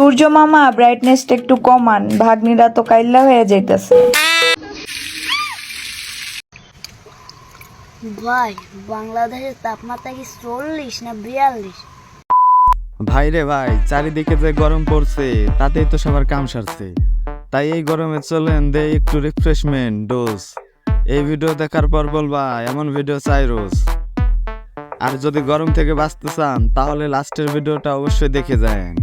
সূর্য মামা ব্রাইটনেসটা একটু কমান, ভাগ্নিরা তো কাইল্লা হয়ে যাইতেছে। ভাই, বাংলাদেশের তাপমাত্রা কি 40 না 42? ভাই রে ভাই, চারিদিকে যে গরম পড়ছে তাতেই তো সবার কাম সারছে। তাই এই গরমে চলেন দে একটু রিফ্রেশমেন্ট ডোজ। এই ভিডিও দেখার পর বলবা এমন ভিডিও চাই রোজ। আর যদি গরম থেকে বাঁচতে চান তাহলে লাস্টের ভিডিওটা অবশ্যই দেখে যান।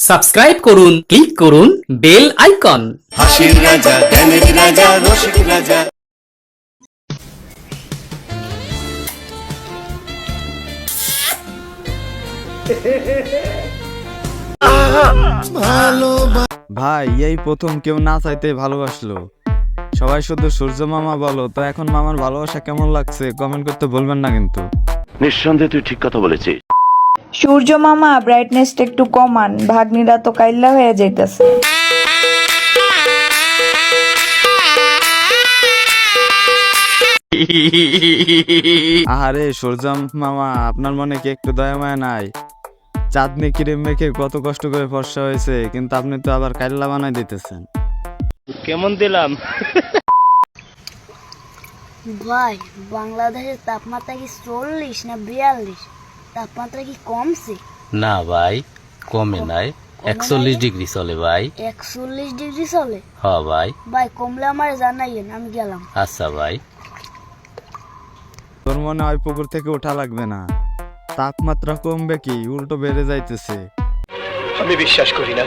সাবস্ক্রাইব করুন, ক্লিক করুন বেল আইকন। হাসির রাজা, জ্ঞানের রাজা, রসিক রাজা। ভাই এই প্রথম কেউ না চাইতে ভালোবাসলো। সবাই শুধু সূর্য মামা বলো, তো এখন মামার ভালোবাসা কেমন লাগছে কমেন্ট করতে ভুলবেন না কিন্তু। নিঃসন্দেহে তুই ঠিক কথা বলেছিস। সূর্য মামা ব্রাইটনেসটা একটু কমান, ভাগ্নিরা তো কাইল্লা হয়ে যাইতেছে। আহারে সূর্য মামা, আপনার মনে কি একটু দয়া মায়া নাই? চাঁদনি ক্রিম মেখে কত কষ্ট করে ফর্সা হয়েছে, কিন্তু আপনি তো আবার কাইল্লা বানাই দিতেছেন। কেমন দিলাম? ভাই, বাংলাদেশের তাপমাত্রা কি 40 না 42? তাপমাত্রা কি কমছে? না ভাই, কমে নাই। 41 ডিগ্রি চলে ভাই। 41 ডিগ্রি চলে? হ ভাই। ভাই, কমলে আমার জানাইয়েন, আমি গেলাম। আচ্ছা ভাই। তোর মনে হয় পুকুর থেকে ওঠা লাগবে না, তাপমাত্রা কমবে কি উল্টো বেড়ে যাইতেছে। আমি বিশ্বাস করি না।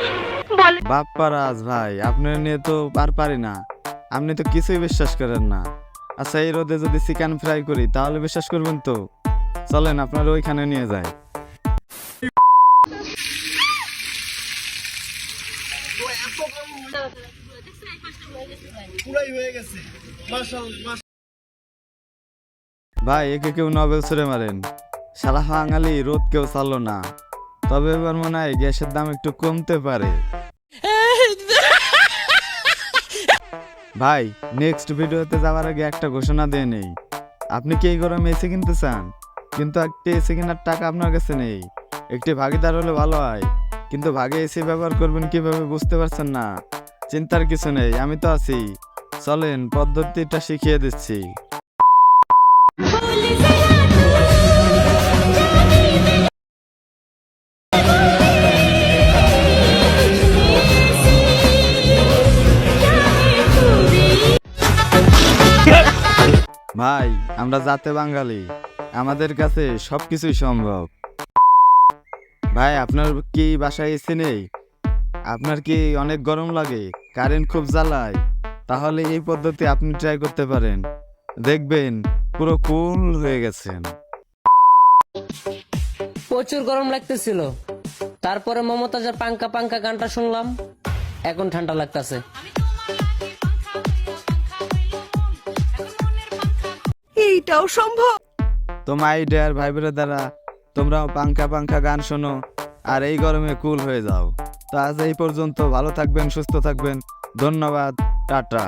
বাপ্পা রাজ ভাই, আপনার নিয়ে তো পারি না। আপনি তো কিছুই বিশ্বাস করেন না। আচ্ছা, এই রোদে যদি চিকেন ফ্রাই করি তাহলে বিশ্বাস করবেন তো? চলেন আপনার ওইখানে নিয়ে যায়। ভাই একে কেউ নোবেল ছুড়ে মারেন, শালা বাঙালি রোদ কেউ চালো না। তবে এবার মনে হয় গ্যাসের দাম একটু কমতে পারে। ভাই নেক্সট ভিডিওতে যাওয়ার আগে একটা ঘোষণা দিয়ে নেই, আপনি কি এই গরমে এসি কিনতে চান? কিন্তু একটি এসি কেনার টাকা আপনার কাছে নেই। একটি ভাগিদার হলে ভালো হয়, কিন্তু ভাগে এসি ব্যবহার করবেন কিভাবে বুঝতে পারছেন না? চিন্তার কিছু নেই, আমি তো আছি। চলেন পদ্ধতিটা শিখিয়ে দিচ্ছি। ভাই আমরা জাতে বাঙালি, আমাদের কাছে সবকিছুই সম্ভব। ভাই আপনার কি বাসায় এসি নেই? আপনার কি অনেক গরম লাগে, কারেন্ট খুব জ্বালায়? তাহলে এই পদ্ধতি আপনি ট্রাই করতে পারেন, দেখবেন পুরো কুল হয়ে গেছেন। প্রচুর গরম লাগতেছিল, তারপরে মমতাজের পাঙ্কা পাঙ্কা গানটা শুনলাম, এখন ঠান্ডা লাগতেছে। এইটাও সম্ভব। তো মাই ডিয়ার ভাই দ্বারা তোমরাও পাঙ্খা পাঙ্খা গান শোনো আর এই গরমে কুল হয়ে যাও। তো আজ এই পর্যন্ত, ভালো থাকবেন, সুস্থ থাকবেন, ধন্যবাদ, টাটা।